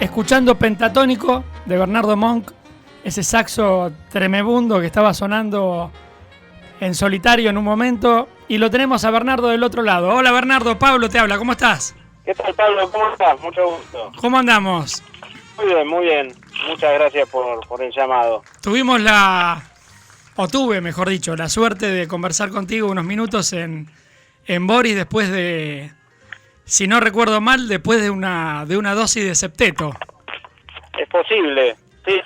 escuchando Pentatónico de Bernardo Monk, ese saxo tremebundo que estaba sonando en solitario en un momento, y lo tenemos a Bernardo del otro lado. Hola Bernardo, Pablo te habla, ¿cómo estás? ¿Qué tal, Pablo? ¿Cómo estás? Mucho gusto. ¿Cómo andamos? Muy bien, muy bien. Muchas gracias por el llamado. Tuve, mejor dicho, la suerte de conversar contigo unos minutos en Boris después de, si no recuerdo mal, después de una dosis de septeto. Es posible. Sí.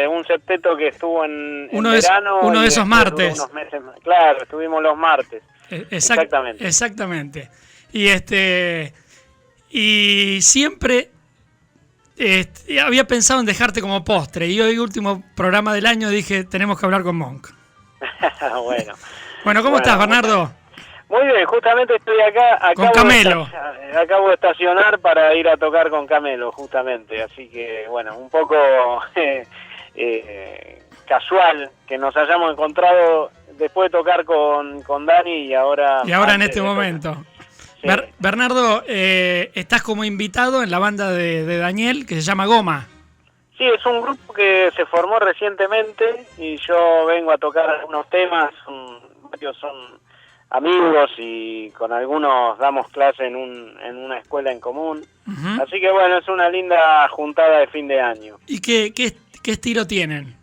Un septeto que estuvo en verano. Uno de esos martes. Unos meses más. Claro, estuvimos los martes. Exactamente. Exactamente. Y siempre había pensado en dejarte como postre. Y hoy, último programa del año, dije, tenemos que hablar con Monk. Bueno, ¿cómo estás, Bernardo? Muy bien, justamente estoy acá. Con Camelo. Acabo de estacionar para ir a tocar con Camelo, justamente. Así que, bueno, un poco casual que nos hayamos encontrado después de tocar con Dani y ahora en este momento. Sí. Bernardo, estás como invitado en la banda de Daniel, que se llama Goma. Sí, es un grupo que se formó recientemente y yo vengo a tocar algunos temas. Varios son amigos y con algunos damos clase en una escuela en común. Uh-huh. Así que bueno, es una linda juntada de fin de año. ¿Y qué estilo tienen?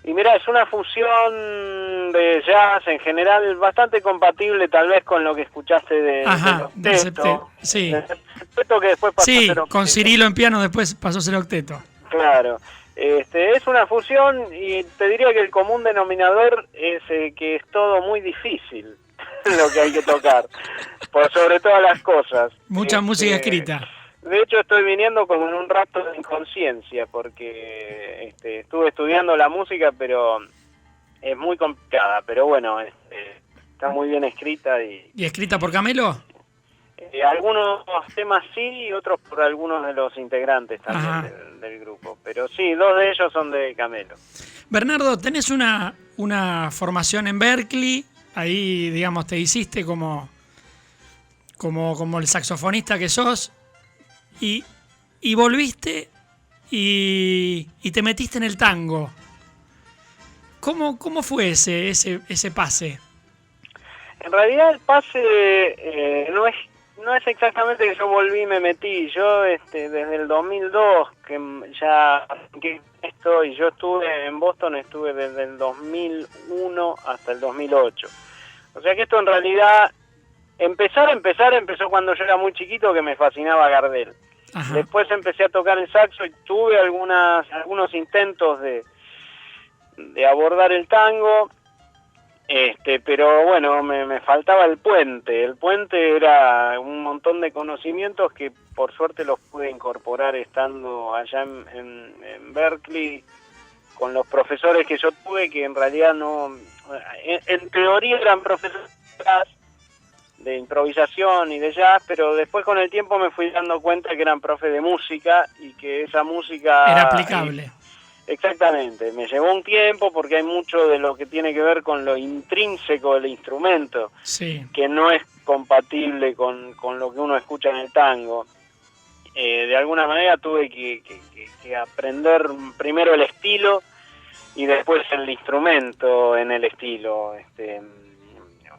Y mira, es una fusión de jazz en general bastante compatible tal vez con lo que escuchaste del octeto. Sí. Del septeto que después pasó a ser octeto. Con Cirilo en piano después pasó a ser octeto. Claro. Es una fusión y te diría que el común denominador es que es todo muy difícil lo que hay que tocar, por sobre todas las cosas. Mucha música escrita. De hecho estoy viniendo como en un rato de inconsciencia porque estuve estudiando la música, pero es muy complicada, pero bueno, está muy bien escrita. ¿Y escrita por Camelo? Algunos temas sí y otros por algunos de los integrantes también del grupo. Pero sí, 2 de ellos son de Camelo. Bernardo, tenés una formación en Berklee. Ahí, digamos, te hiciste como el saxofonista que sos. Y volviste y te metiste en el tango. ¿Cómo fue ese pase? En realidad el pase no es exactamente que yo volví y me metí. Yo desde el 2002 que estoy, yo estuve en Boston, estuve desde el 2001 hasta el 2008. O sea que esto en realidad empezó cuando yo era muy chiquito, que me fascinaba Gardel. Ajá. Después empecé a tocar el saxo y tuve algunos intentos de abordar el tango. Pero bueno, me faltaba el puente. El puente era un montón de conocimientos que por suerte los pude incorporar estando allá en Berklee con los profesores que yo tuve, que en realidad no, en teoría eran profesores de improvisación y de jazz, pero después con el tiempo me fui dando cuenta que eran profes de música y que esa música era aplicable. Exactamente, me llevó un tiempo porque hay mucho de lo que tiene que ver con lo intrínseco del instrumento, sí, que no es compatible con lo que uno escucha en el tango. De alguna manera tuve que aprender primero el estilo y después el instrumento en el estilo.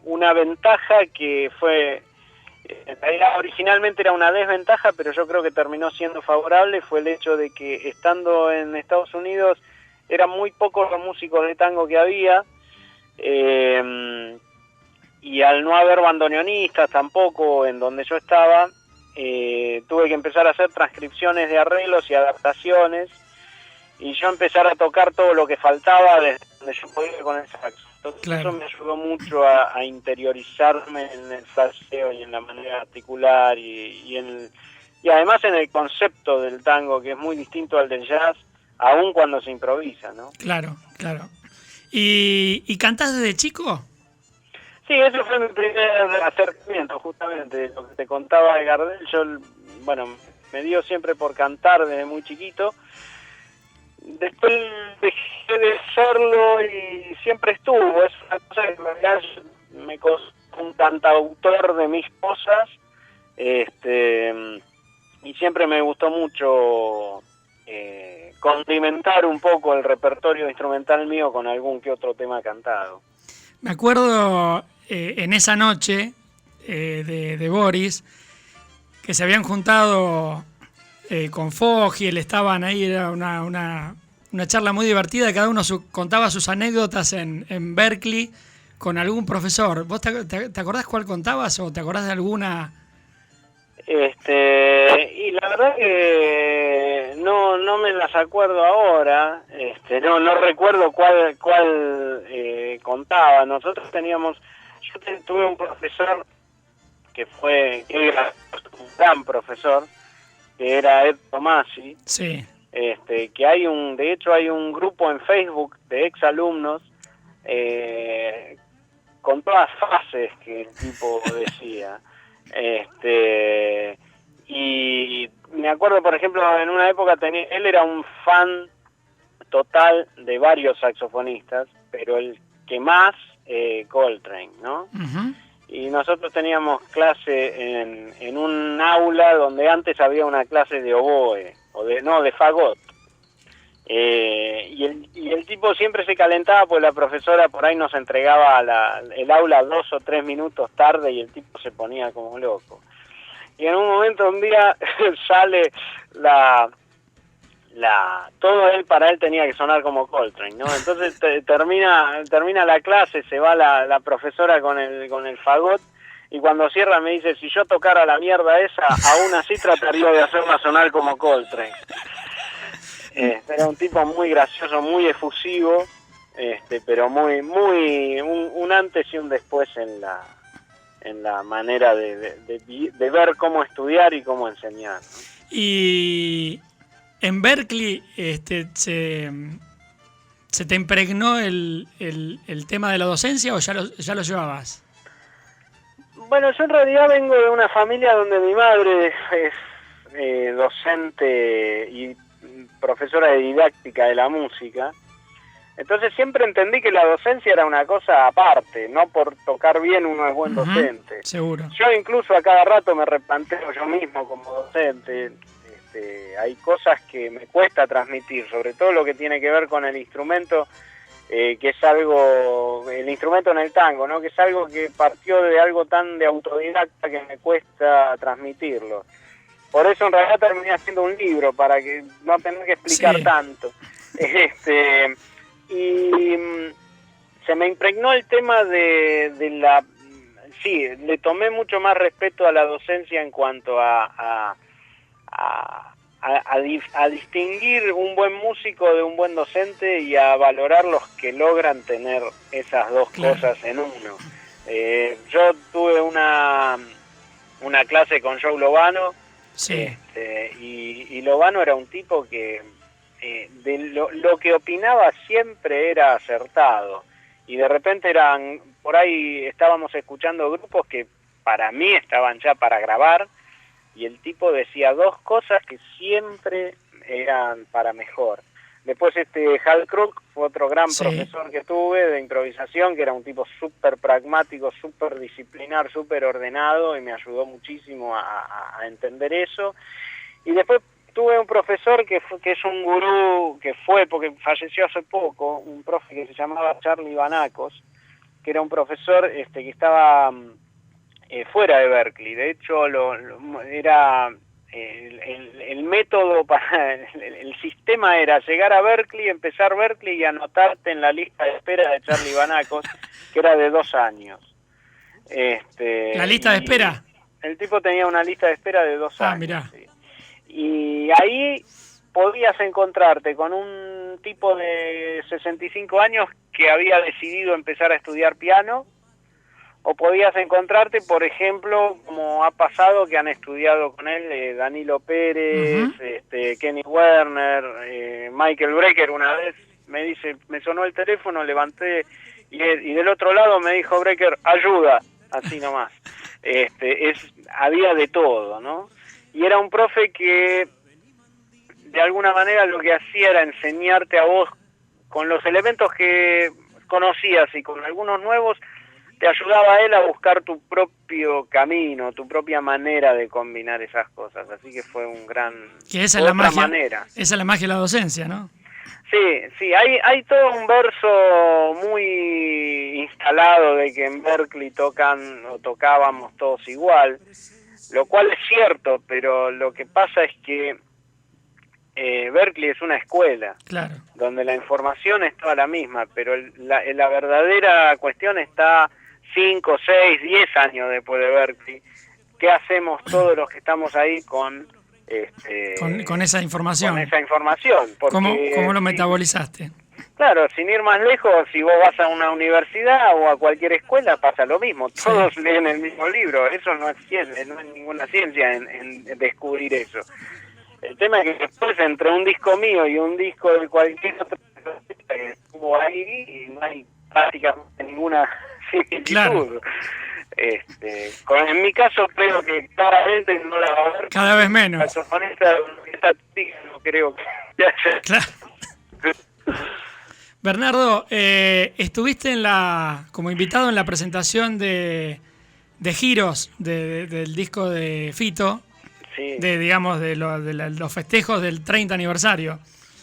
Una ventaja que fue, en realidad originalmente era una desventaja, pero yo creo que terminó siendo favorable, fue el hecho de que estando en Estados Unidos eran muy pocos los músicos de tango que había, y al no haber bandoneonistas tampoco en donde yo estaba, tuve que empezar a hacer transcripciones de arreglos y adaptaciones, y yo empezar a tocar todo lo que faltaba desde donde yo podía con el saxo. Entonces claro, eso me ayudó mucho a interiorizarme en el fraseo y en la manera de articular y además en el concepto del tango, que es muy distinto al del jazz, aun cuando se improvisa, ¿no? Claro. ¿Y cantás desde chico? Sí, ese fue mi primer acercamiento, justamente, lo que te contaba de Gardel. Yo, me dio siempre por cantar desde muy chiquito. Después dejé de hacerlo y siempre estuvo. Es una cosa que en realidad me costó un cantautor de mis cosas. y siempre me gustó mucho condimentar un poco el repertorio instrumental mío con algún que otro tema cantado. Me acuerdo en esa noche de Boris, que se habían juntado con Fogiel, estaban ahí, era una charla muy divertida, cada uno contaba sus anécdotas en Berklee con algún profesor. ¿Vos te acordás cuál contabas o te acordás de alguna? Y la verdad que no me las acuerdo ahora, no recuerdo cuál contaba. Nosotros tuve un profesor que era un gran profesor, que era Ed Tomasi. Sí. Que de hecho hay un grupo en Facebook de exalumnos con todas fases que el tipo decía. Y me acuerdo, por ejemplo, en una época él era un fan total de varios saxofonistas, pero el que más, Coltrane, ¿no? Uh-huh. Y nosotros teníamos clase en un aula donde antes había una clase de oboe, de fagot. Y el tipo siempre se calentaba, pues la profesora por ahí nos entregaba el aula 2 o 3 minutos tarde y el tipo se ponía como loco. Y en un momento, un día, sale todo para él tenía que sonar como Coltrane, ¿no? Entonces termina la clase, se va la profesora con el fagot, y cuando cierra me dice, si yo tocara la mierda esa, aún así trataría de hacerla sonar como Coltrane. Era un tipo muy gracioso, muy efusivo, pero un antes y un después en la manera de ver cómo estudiar y cómo enseñar, ¿no? Y en Berklee se te impregnó el tema de la docencia o ya lo llevabas? Bueno, yo en realidad vengo de una familia donde mi madre es docente y profesora de didáctica de la música. Entonces siempre entendí que la docencia era una cosa aparte, no por tocar bien uno es buen docente. Seguro. Yo incluso a cada rato me replanteo yo mismo como docente. Hay cosas que me cuesta transmitir, sobre todo lo que tiene que ver con el instrumento, que es el instrumento en el tango, ¿no? Que es algo que partió de algo tan de autodidacta que me cuesta transmitirlo. Por eso en realidad terminé haciendo un libro, para que no tener que explicar tanto. Y se me impregnó el tema sí, le tomé mucho más respeto a la docencia en cuanto a distinguir un buen músico de un buen docente y a valorar los que logran tener esas dos cosas en uno. Yo tuve una clase con Joe Lovano. Sí. Y Lovano era un tipo que de lo que opinaba siempre era acertado, y de repente por ahí estábamos escuchando grupos que para mí estaban ya para grabar, y el tipo decía dos cosas que siempre eran para mejor. Después Hal Crook fue otro gran profesor que tuve de improvisación, que era un tipo súper pragmático, súper disciplinar, súper ordenado, y me ayudó muchísimo a entender eso. Y después tuve un profesor que es un gurú, porque falleció hace poco, un profe que se llamaba Charlie Banacos, que era un profesor que estaba fuera de Berklee. De hecho, era el método el sistema era llegar a Berklee, empezar Berklee y anotarte en la lista de espera de Charlie Banacos, que era de 2 años. ¿La lista de espera? El tipo tenía una lista de espera de 2 años. Mirá. Sí. Y ahí podías encontrarte con un tipo de 65 años que había decidido empezar a estudiar piano, o podías encontrarte, por ejemplo, como ha pasado, que han estudiado con él Danilo Pérez, Kenny Werner, Michael Brecker. Una vez me sonó el teléfono, levanté y del otro lado me dijo Brecker, ayuda, así nomás. Había de todo, ¿no? Y era un profe que de alguna manera lo que hacía era enseñarte a vos, con los elementos que conocías y con algunos nuevos, te ayudaba él a buscar tu propio camino, tu propia manera de combinar esas cosas. Así que fue un gran... Que esa es la magia, manera. Esa es la magia de la docencia, ¿no? Sí, hay todo un verso muy instalado de que en Berkeley tocábamos todos igual, lo cual es cierto, pero lo que pasa es que Berkeley es una escuela, claro, donde la información es toda la misma, pero la verdadera cuestión está 5, 6, 10 años después de Berkeley. ¿Qué hacemos todos los que estamos ahí con esa información? Con esa información. Porque, ¿Cómo lo metabolizaste? Claro, sin ir más lejos, si vos vas a una universidad o a cualquier escuela pasa lo mismo, todos leen el mismo libro, eso no es ciencia, no es ninguna ciencia en descubrir eso. El tema es que después entre un disco mío y un disco de cualquier otro que estuvo ahí y no hay prácticamente ninguna similitud. Claro. En mi caso creo que claramente no la va a ver. Cada vez menos. La saxofonista no creo que haya. Claro. Bernardo, estuviste como invitado en la presentación de Giros, del disco de Fito, sí. de los festejos del 30 aniversario.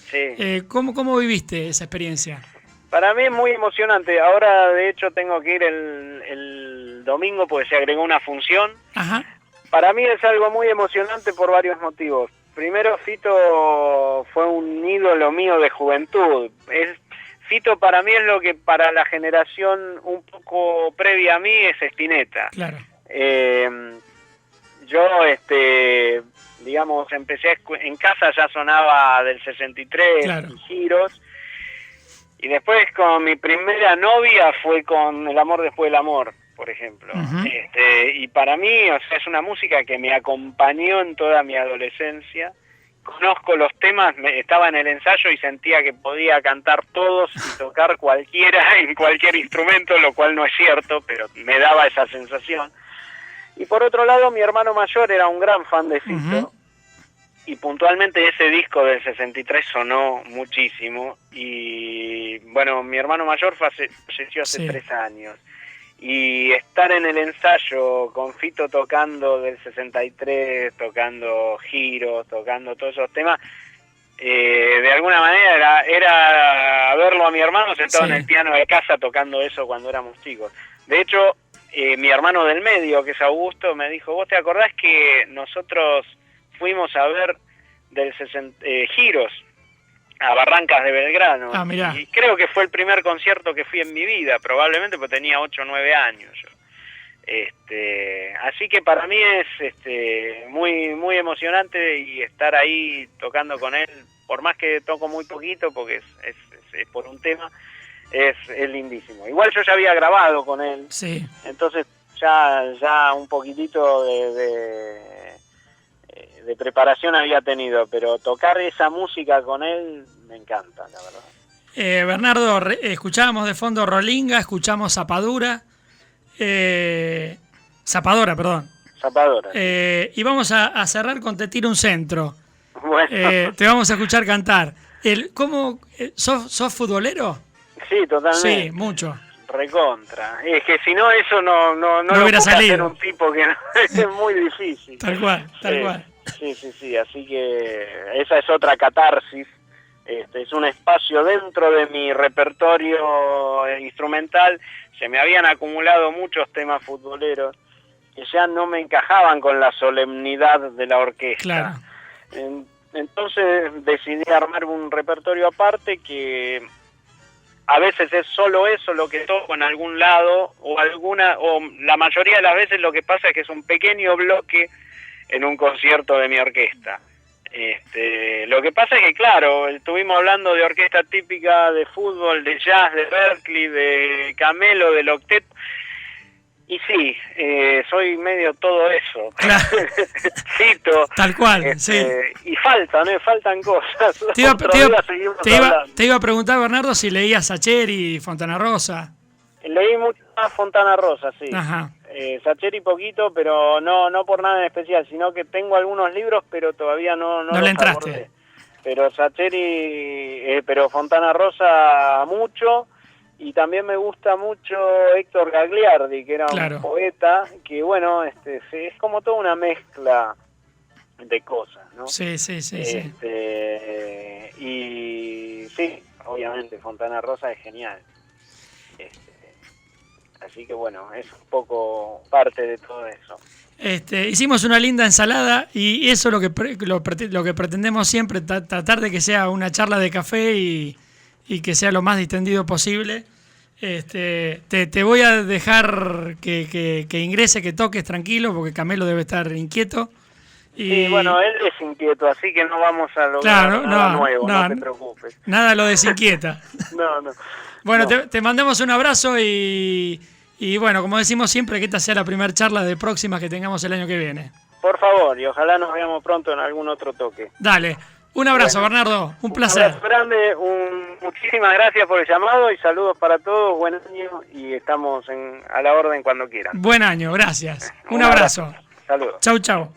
Sí. ¿Cómo viviste esa experiencia? Para mí es muy emocionante. Ahora, de hecho, tengo que ir el domingo porque se agregó una función. Ajá. Para mí es algo muy emocionante por varios motivos. Primero, Fito fue un ídolo mío de juventud. Fito para mí es lo que para la generación un poco previa a mí es Spinetta. Claro. Yo, digamos, empecé en casa ya sonaba del 63, claro. Giros. Y después con mi primera novia fue con El amor después del amor, por ejemplo. Uh-huh. Y para mí, o sea, es una música que me acompañó en toda mi adolescencia. Conozco los temas, estaba en el ensayo y sentía que podía cantar todos y tocar cualquiera en cualquier instrumento, lo cual no es cierto, pero me daba esa sensación. Y por otro lado, mi hermano mayor era un gran fan de Fito. Uh-huh. Y puntualmente ese disco del 63 sonó muchísimo. Y bueno, mi hermano mayor falleció hace 3 años. Y estar en el ensayo con Fito tocando del 63, tocando Giros, tocando todos esos temas, de alguna manera era verlo a mi hermano sentado en el piano de casa tocando eso cuando éramos chicos. De hecho, mi hermano del medio, que es Augusto, me dijo, ¿vos te acordás que nosotros fuimos a ver Giros a Barrancas de Belgrano? Ah, mirá. Y creo que fue el primer concierto que fui en mi vida, probablemente porque tenía 8 o 9 años yo. Así que para mí es muy muy emocionante y estar ahí tocando con él, por más que toco muy poquito porque es por un tema, es lindísimo. Igual yo ya había grabado con él, entonces ya un poquitito de preparación había tenido, pero tocar esa música con él me encanta, la verdad. Bernardo, escuchábamos de fondo Rolinga, escuchamos Zapadora, perdón. Zapadora. Y vamos a cerrar con Te tiro un centro. Bueno. Te vamos a escuchar cantar. ¿Sos futbolero? Sí, totalmente. Sí, mucho. Recontra. Es que si no, eso no hubiera salido. Hacer un tipo que no, es muy difícil. Tal cual. Sí. Así que esa es otra catarsis. Es un espacio dentro de mi repertorio instrumental. Se me habían acumulado muchos temas futboleros que ya no me encajaban con la solemnidad de la orquesta. Claro. Entonces decidí armar un repertorio aparte que a veces es solo eso lo que toco en algún lado, o la mayoría de las veces lo que pasa es que es un pequeño bloque en un concierto de mi orquesta. Lo que pasa es que, claro, estuvimos hablando de orquesta típica, de fútbol, de jazz, de Berkeley, de Camelo, del octeto. Y sí, soy medio todo eso. Claro. Cito. Tal cual, sí. Y faltan cosas. Te iba a preguntar, Bernardo, si leías Sacheri, Fontana Rosa. Leí mucho más Fontana Rosa, sí. Ajá. Sacheri poquito, pero no por nada en especial, sino que tengo algunos libros, pero todavía no le entraste. Abordé. Pero Sacheri, pero Fontana Rosa mucho. Y también me gusta mucho Héctor Gagliardi, que era Claro. un poeta, que bueno, es como toda una mezcla de cosas, ¿no? Sí, sí, sí, sí. Y sí, obviamente Fontana Rosa es genial. Así que bueno, es un poco parte de todo eso. Hicimos una linda ensalada y eso es lo que pretendemos siempre, tratar de que sea una charla de café y que sea lo más distendido posible. Te voy a dejar que ingrese, que toques tranquilo, porque Camelo debe estar inquieto. Y bueno, él es inquieto, así que no vamos a lograr claro, nada nuevo, no te preocupes. Nada lo desinquieta. No. Bueno, no. te mandamos un abrazo y bueno, como decimos siempre, que esta sea la primera charla de próximas que tengamos el año que viene. Por favor, y ojalá nos veamos pronto en algún otro toque. Dale, un abrazo, Bueno, Bernardo, un placer. Un abrazo grande, muchísimas gracias por el llamado y saludos para todos, buen año y estamos a la orden cuando quieran. Buen año, gracias. Un abrazo. Saludos. Chau, chau.